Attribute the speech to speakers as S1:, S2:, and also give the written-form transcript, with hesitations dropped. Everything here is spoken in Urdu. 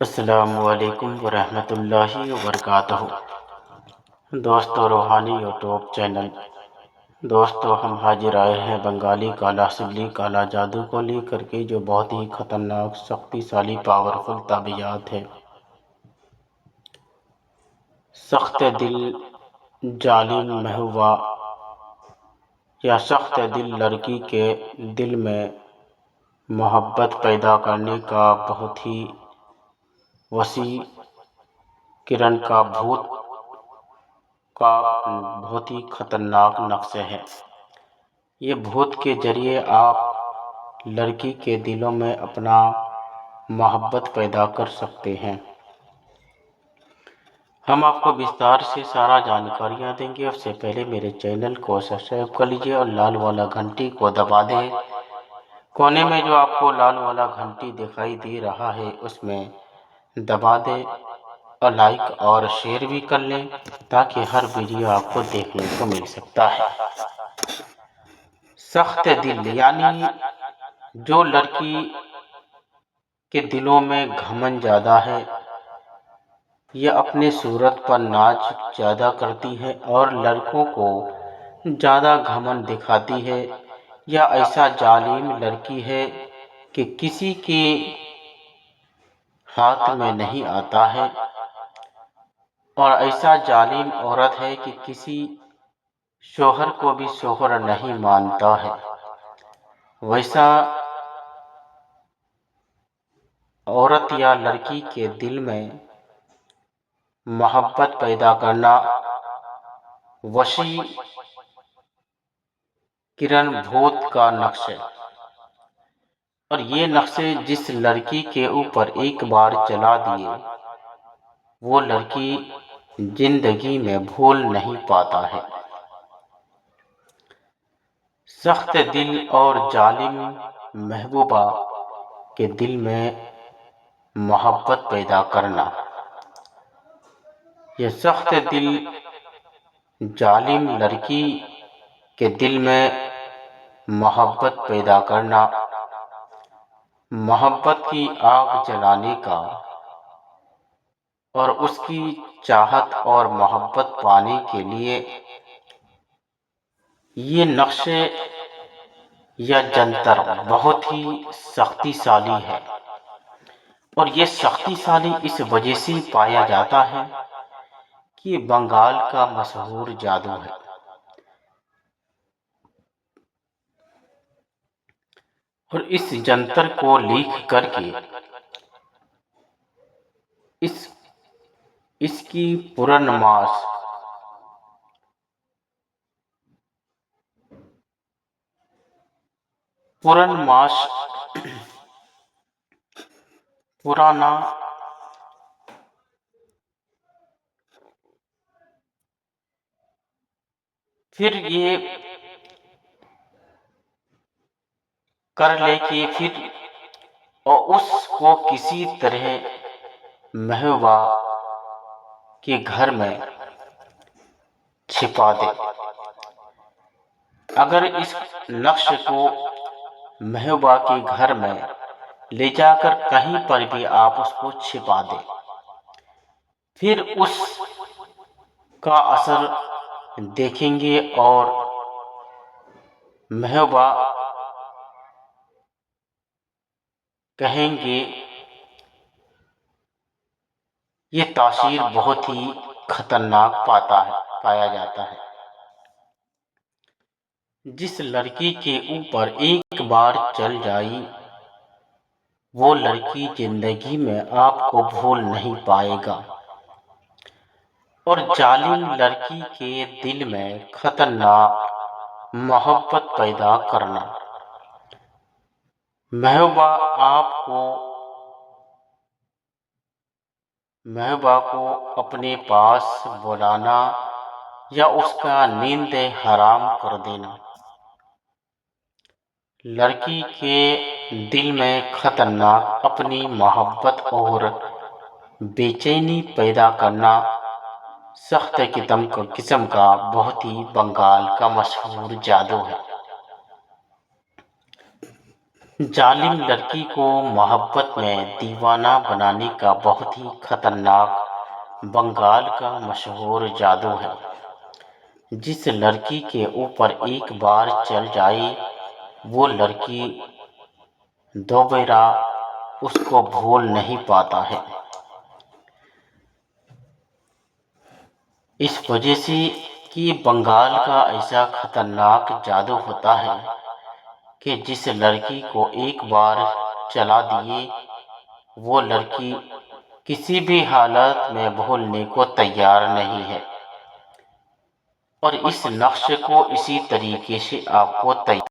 S1: السلام علیکم ورحمۃ اللہ وبرکاتہ۔ دوستو روحانی یوٹیوب چینل، دوستو ہم حاضر آئے ہیں بنگالی کالا سلی کالا جادو کو لے کر کے، جو بہت ہی خطرناک سختی سالی پاورفل تعبیرات ہے۔ سخت دل ظالم محبوبہ یا سخت دل لڑکی کے دل میں محبت پیدا کرنے کا بہت ہی وسیع کرن کا بھوت کا بہت ہی خطرناک نقشے ہے۔ یہ بھوت کے ذریعے آپ لڑکی کے دلوں میں اپنا محبت پیدا کر سکتے ہیں۔ ہم آپ کو وستار سے سارا جانکاریاں دیں گے۔ اس سے پہلے میرے چینل کو سبسکرائب کر لیجئے اور لال والا گھنٹی کو دبا دیں۔ کونے میں جو آپ کو لال والا گھنٹی دکھائی دے رہا ہے اس میں دبا دیں اور لائک اور شیئر بھی کر لیں تاکہ ہر ویڈیو آپ کو دیکھنے کو مل سکتا ہے۔ سخت دل یعنی جو لڑکی کے دلوں میں گھمنڈ زیادہ ہے، یہ اپنے صورت پر ناز زیادہ کرتی ہے اور لڑکوں کو زیادہ گھمنڈ دکھاتی ہے، یا ایسا ظالم لڑکی ہے کہ کسی کے ہاتھ میں نہیں آتا ہے، اور ایسا ظالم عورت ہے کہ کسی شوہر کو بھی شوہر نہیں مانتا ہے۔ ویسا عورت یا لڑکی کے دل میں محبت پیدا کرنا وسیع کرن بھوت کا نقش ہے، اور یہ نقشے جس لڑکی کے اوپر ایک بار چلا دیے وہ لڑکی زندگی میں بھول نہیں پاتا ہے۔ سخت دل اور ظالم محبوبہ کے دل میں محبت پیدا کرنا۔ یہ سخت دل ظالم لڑکی کے دل میں محبت پیدا کرنا، محبت کی آگ جلانے کا اور اس کی چاہت اور محبت پانے کے لیے یہ نقشے یا جنتر بہت ہی سختی سالی ہے، اور یہ سختی سالی اس وجہ سے پایا جاتا ہے کہ بنگال کا مشہور جادو ہے، اور اس جنتر کو لکھ کر کے اس کی پرانا پھر یہ کر لے کہ پھر اور اس کو کسی طرح محبوبہ کے گھر میں چھپا دے۔ اگر اس نقش کو محبوبہ کے گھر میں لے جا کر کہیں پر بھی آپ اس کو چھپا دیں، پھر اس کا اثر دیکھیں گے اور محبوبہ کہیں گے یہ تاثیر بہت ہی خطرناک پایا جاتا ہے۔ جس لڑکی کے اوپر ایک بار چل جائی وہ لڑکی زندگی میں آپ کو بھول نہیں پائے گا، اور ظالم لڑکی کے دل میں خطرناک محبت پیدا کرنا، محبوبہ کو اپنے پاس بلانا یا اس کا نیند حرام کر دینا، لڑکی کے دل میں خطرناک اپنی محبت اور بے چینی پیدا کرنا، سخت قسم کا بہت ہی بنگال کا مشہور جادو ہے۔ ظالم لڑکی کو محبت میں دیوانہ بنانے کا بہت ہی خطرناک بنگال کا مشہور جادو ہے۔ جس لڑکی کے اوپر ایک بار چل جائے وہ لڑکی دوبارہ اس کو بھول نہیں پاتا ہے۔ اس وجہ سے کہ بنگال کا ایسا خطرناک جادو ہوتا ہے کہ جس لڑکی کو ایک بار چلا دیے وہ لڑکی کسی بھی حالت میں بھولنے کو تیار نہیں ہے۔ اور اس نقش کو اسی طریقے سے آپ کو تیار